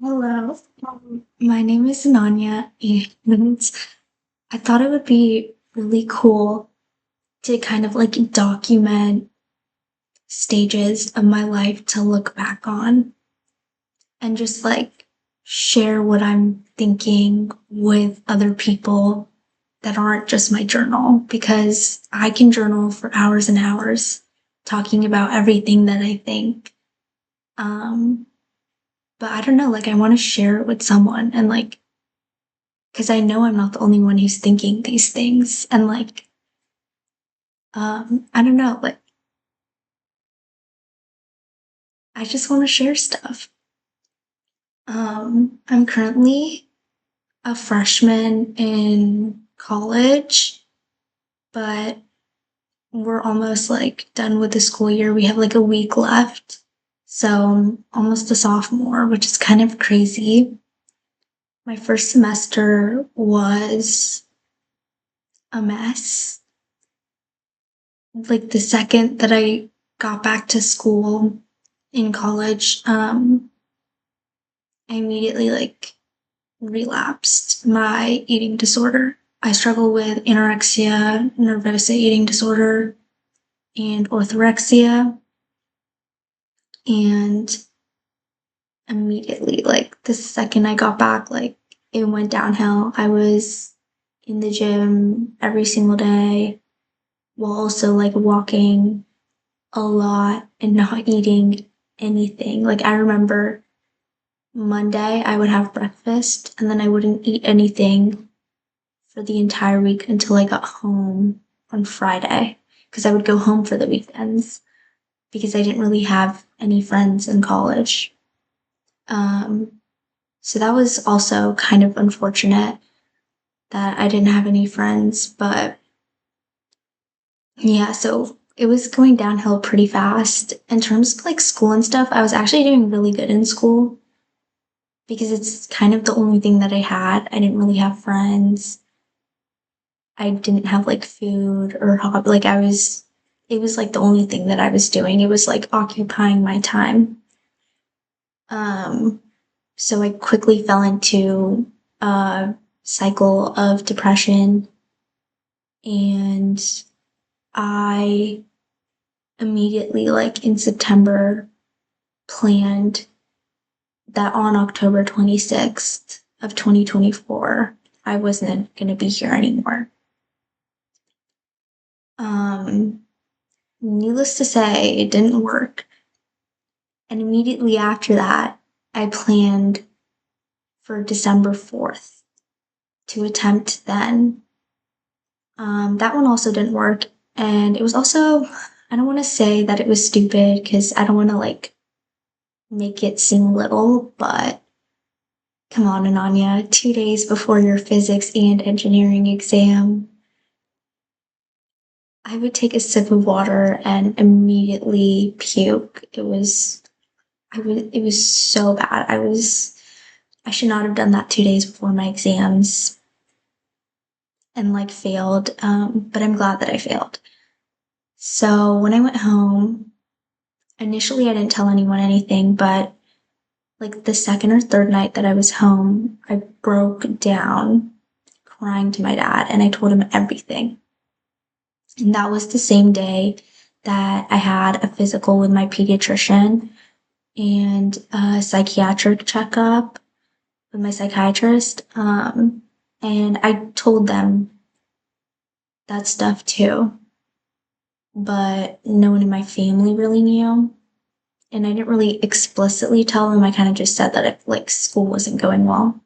Hello, my name is Nanya, and I thought it would be really cool to kind of like document stages of my life to look back on and just like share what I'm thinking with other people that aren't just my journal because I can journal for hours and hours talking about everything that I think. Um, but I don't know, like I want to share it with someone and like because I know I'm not the only one who's thinking these things. And like, I don't know, like, I just want to share stuff. I'm currently a freshman in college, but we're almost like done with the school year. We have like a week left. So I'm almost a sophomore, which is kind of crazy. My first semester was a mess. Like the second that I got back to school in college, I immediately like relapsed my eating disorder. I struggle with anorexia nervosa eating disorder and orthorexia, and immediately like the second I got back, like it went downhill. I was in the gym every single day while also like walking a lot and not eating anything. Like I remember Monday I would have breakfast and then I wouldn't eat anything for the entire week until I got home on Friday because I would go home for the weekends because I didn't really have any friends in college. Um, so that was also kind of unfortunate that I didn't have any friends, but yeah, so it was going downhill pretty fast. In terms of like school and stuff, I was actually doing really good in school because it's kind of the only thing that I had. I didn't really have friends. I didn't have like food or hobby. Like it was like the only thing that I was doing. It was like occupying my time. Um, so I quickly fell into a cycle of depression and I immediately, like in September, planned that on October 26th of 2024, I wasn't going to be here anymore. Um, Needless to say, it didn't work. And immediately after that, I planned for December 4th to attempt then. That one also didn't work. And it was also, I don't want to say that it was stupid because I don't want to like make it seem little, but come on, Ananya, 2 days before your physics and engineering exam, I would take a sip of water and immediately puke. It was so bad. I should not have done that 2 days before my exams and like failed. But I'm glad that I failed. So when I went home, initially I didn't tell anyone anything, but like the second or third night that I was home, I broke down crying to my dad and I told him everything. And that was the same day that I had a physical with my pediatrician and a psychiatric checkup with my psychiatrist. And I told them that stuff too, but no one in my family really knew. And I didn't really explicitly tell them. I kind of just said that if like school wasn't going well.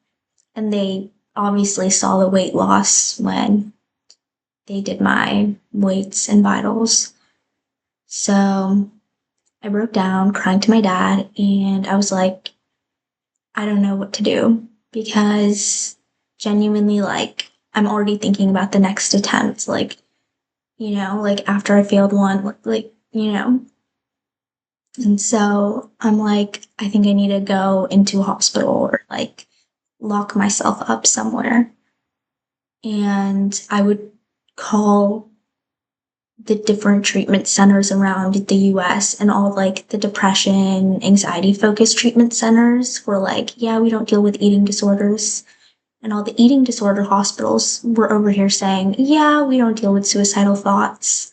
And they obviously saw the weight loss when they did my weights and vitals. So I broke down crying to my dad and I was like, I don't know what to do because genuinely, like, I'm already thinking about the next attempt. Like, like after I failed one, And so I'm like, I think I need to go into a hospital or like lock myself up somewhere. And I would call the different treatment centers around the US, and all like the depression, anxiety focused treatment centers were like, yeah, we don't deal with eating disorders. And all the eating disorder hospitals were over here saying, yeah, we don't deal with suicidal thoughts.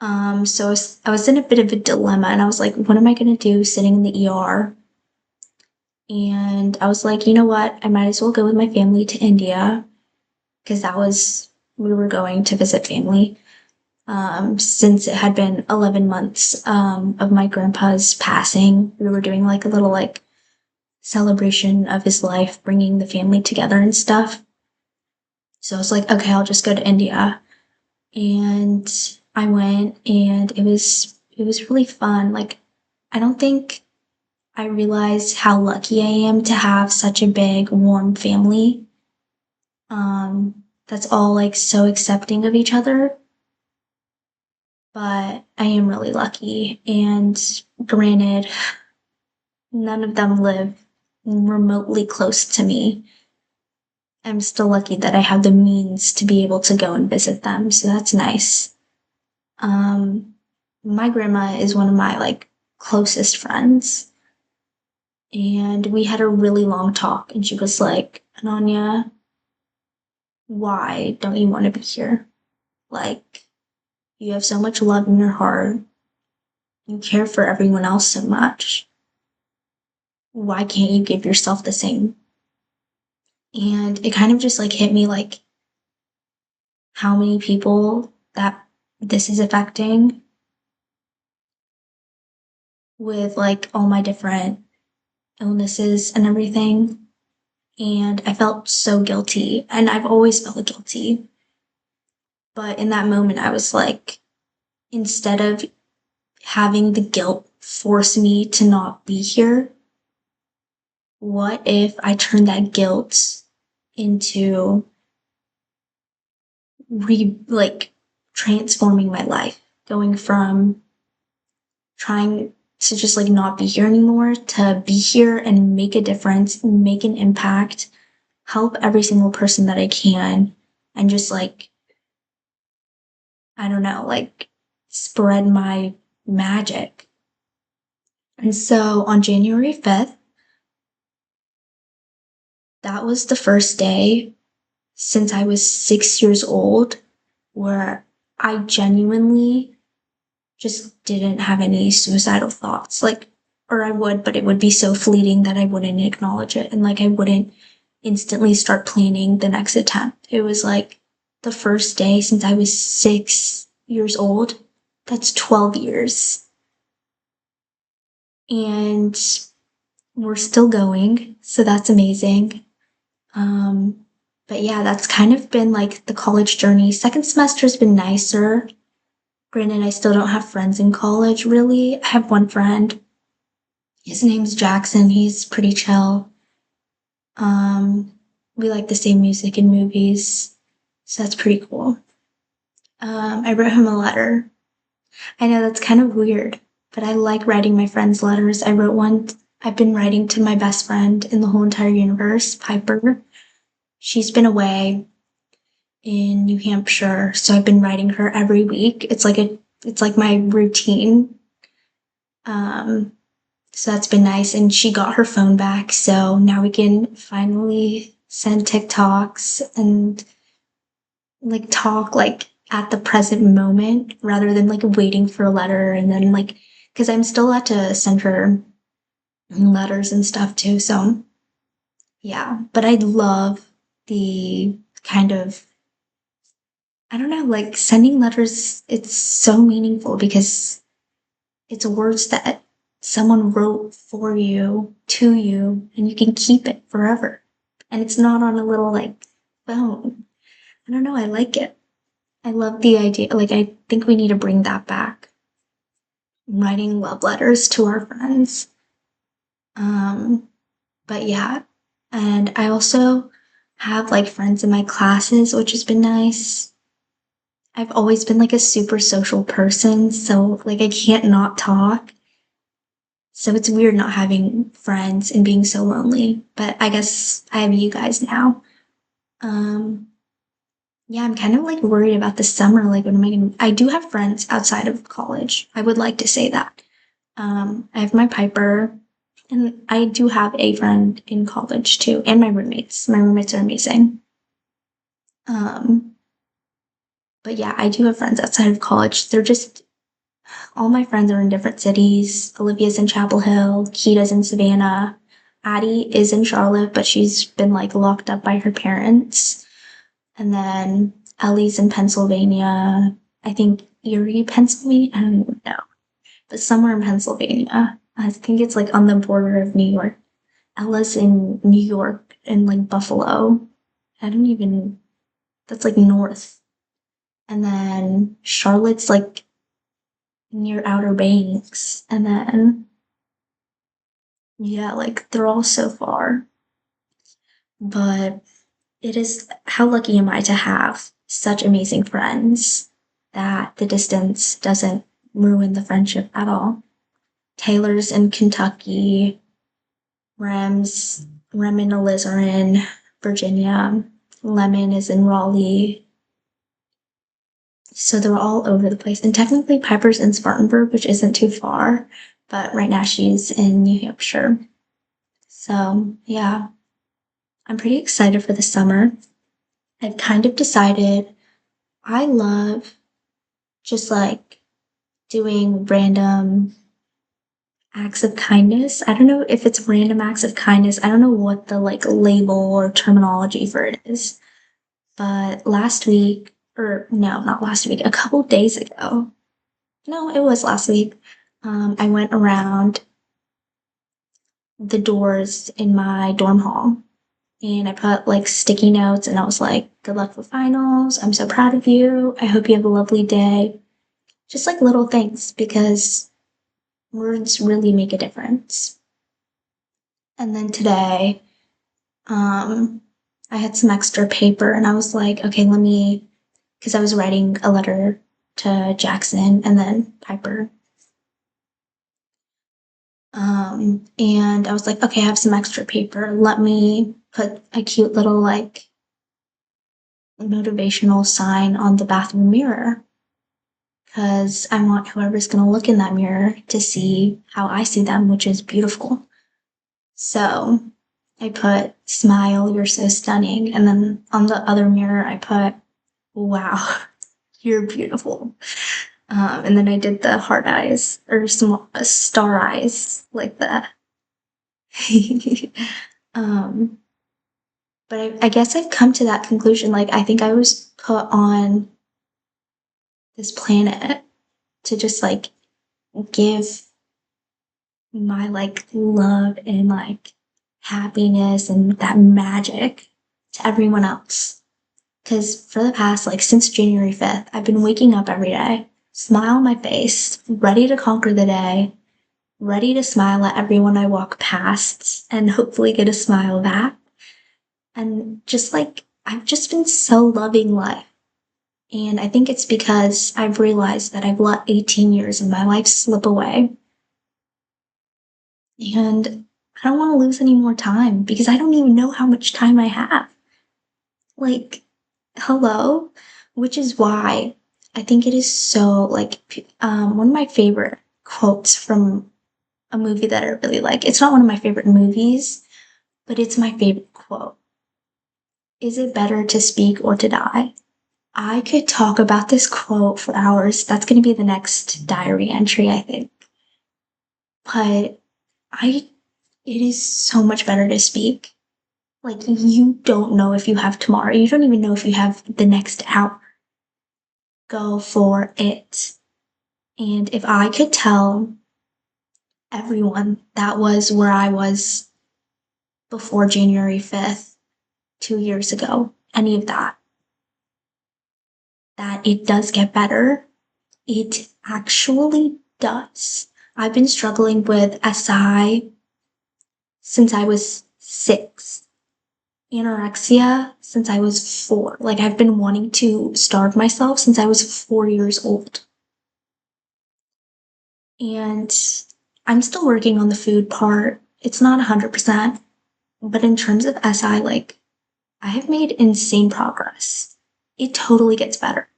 So I was in a bit of a dilemma, and I was like, what am I going to do sitting in the ER? And I was like, you know what? I might as well go with my family to India, because we were going to visit family. Since it had been 11 months of my grandpa's passing, we were doing like a little like celebration of his life, bringing the family together and stuff. So I was like, okay, I'll just go to India. And I went, and it was really fun. Like, I don't think I realized how lucky I am to have such a big, warm family. That's all like so accepting of each other. But I am really lucky. And granted, none of them live remotely close to me. I'm still lucky that I have the means to be able to go and visit them, so that's nice. Um, my grandma is one of my like closest friends, and we had a really long talk, and she was like, Ananya, why don't you want to be here? Like, you have so much love in your heart. You care for everyone else so much. Why can't you give yourself the same? And it kind of just like hit me like how many people that this is affecting with like all my different illnesses and everything. And I felt so guilty, and I've always felt guilty. But in that moment, I was like, instead of having the guilt force me to not be here, what if I turn that guilt into like transforming my life, going from trying to just like not be here anymore to be here and make a difference, make an impact, help every single person that I can, and just like, I don't know, like spread my magic. And so on January 5th, that was the first day since I was 6 years old where I genuinely just didn't have any suicidal thoughts. Like, or I would, but it would be so fleeting that I wouldn't acknowledge it. And like, I wouldn't instantly start planning the next attempt. It was like the first day since I was 6 years old. That's 12 years. And we're still going. So that's amazing. Um, but yeah, that's kind of been like the college journey. Second semester's been nicer. Granted, I still don't have friends in college, really. I have one friend. His name's Jackson. He's pretty chill. Um, we like the same music and movies, so that's pretty cool. I wrote him a letter. I know that's kind of weird, but I like writing my friends letters. I wrote one. I've been writing to my best friend in the whole entire universe, Piper. She's been away in New Hampshire, so I've been writing her every week. It's like my routine. Um, so that's been nice. And she got her phone back, so now we can finally send TikToks and like talk like at the present moment rather than like waiting for a letter and then like because I'm still allowed to send her letters and stuff too. So yeah, but I love the kind of, I don't know, like sending letters. It's so meaningful because it's words that someone wrote for you, to you, and you can keep it forever. And it's not on a little like phone. I don't know, I like it. I love the idea. Like, I think we need to bring that back. Writing love letters to our friends. Um, but yeah. And I also have like friends in my classes, which has been nice. I've always been like a super social person, so like I can't not talk. So it's weird not having friends and being so lonely, but I guess I have you guys now. Um, Yeah, I'm kind of like worried about the summer. Like, what am I gonna? I do have friends outside of college. I would like to say that. I have my Piper, and I do have a friend in college too, and my roommates. My roommates are amazing. Um, but yeah, I do have friends outside of college. They're just all my friends are in different cities. Olivia's in Chapel Hill, Kita's in Savannah. Addie is in Charlotte, but she's been like locked up by her parents. And then Ellie's in Pennsylvania. I think Erie, Pennsylvania. I don't even know, but somewhere in Pennsylvania. I think it's like on the border of New York. Ella's in New York and like Buffalo. I don't even, that's like north. And then Charlotte's like near Outer Banks. And then, yeah, like they're all so far. But it is, how lucky am I to have such amazing friends that the distance doesn't ruin the friendship at all. Taylor's in Kentucky, Rem and Liz are in Virginia, Lemon is in Raleigh. So they're all over the place. And technically Piper's in Spartanburg, which isn't too far, but right now she's in New Hampshire. So yeah, I'm pretty excited for the summer. I've kind of decided I love just like doing random acts of kindness. I don't know if it's random acts of kindness. I don't know what the like label or terminology for it is. But last week, or no, not last week, a couple days ago. No, it was last week. I went around the doors in my dorm hall and I put like sticky notes and I was like, good luck for finals. I'm so proud of you. I hope you have a lovely day. Just like little things because words really make a difference. And then today, um, I had some extra paper and I was like, okay, let me, because I was writing a letter to Jackson and then Piper. And I was like, okay, I have some extra paper. Let me put a cute little like motivational sign on the bathroom mirror because I want whoever's going to look in that mirror to see how I see them, which is beautiful. So I put, smile, you're so stunning. And then on the other mirror, I put, wow, you're beautiful. And then I did the heart eyes or small star eyes like that. um, but I guess I've come to that conclusion. Like, I think I was put on this planet to just like give my like love and like happiness and that magic to everyone else. Because for the past, like, since January 5th, I've been waking up every day, smile on my face, ready to conquer the day, ready to smile at everyone I walk past and hopefully get a smile back. And just like, I've just been so loving life. And I think it's because I've realized that I've let 18 years of my life slip away. And I don't want to lose any more time because I don't even know how much time I have. Like, hello? Which is why I think it is so, like, one of my favorite quotes from a movie that I really like. It's not one of my favorite movies, but it's my favorite quote. Is it better to speak or to die? I could talk about this quote for hours. That's going to be the next diary entry, I think. But I, it is so much better to speak. Like, you don't know if you have tomorrow. You don't even know if you have the next hour. Go for it. And if I could tell everyone that was where I was before January 5th, 2 years ago, any of that, that it does get better, it actually does. I've been struggling with SI since I was 6, anorexia since I was 4. Like, I've been wanting to starve myself since I was 4 years old. And I'm still working on the food part. It's not 100%, but in terms of SI, like, I have made insane progress. it totally gets better.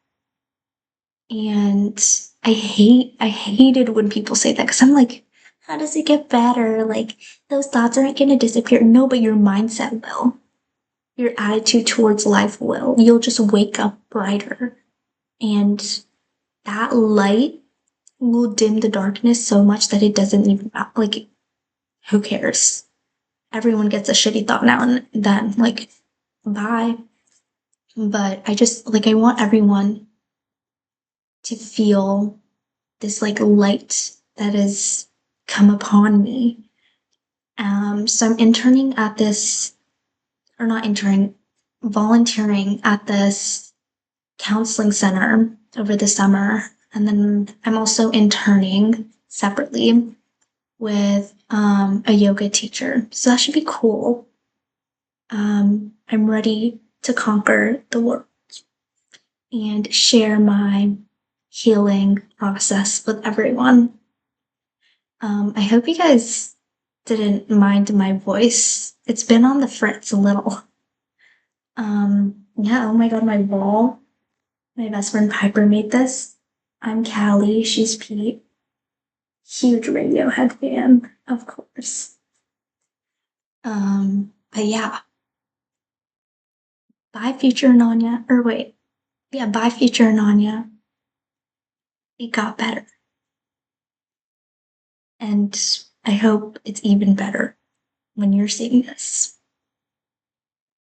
And I hated when people say that because I'm like, how does it get better? Like, those thoughts aren't going to disappear. No, but your mindset will. Your attitude towards life will. You'll just wake up brighter. And that light will dim the darkness so much that it doesn't even matter. Like, who cares? Everyone gets a shitty thought now and then. Like, bye. But I just, like, I want everyone to feel this, like, light that has come upon me. So I'm interning at this, or not interning, volunteering at this counseling center over the summer. And then I'm also interning separately with a yoga teacher. So that should be cool. I'm ready to conquer the world and share my healing process with everyone. I hope you guys didn't mind my voice. It's been on the fritz a little. Yeah, oh my god, my wall. My best friend Piper made this. I'm Callie, she's Pete. Huge Radiohead fan, of course. But yeah, bye future Nanya. Or wait, yeah, bye future Nanya. It got better. And I hope it's even better when you're seeing this.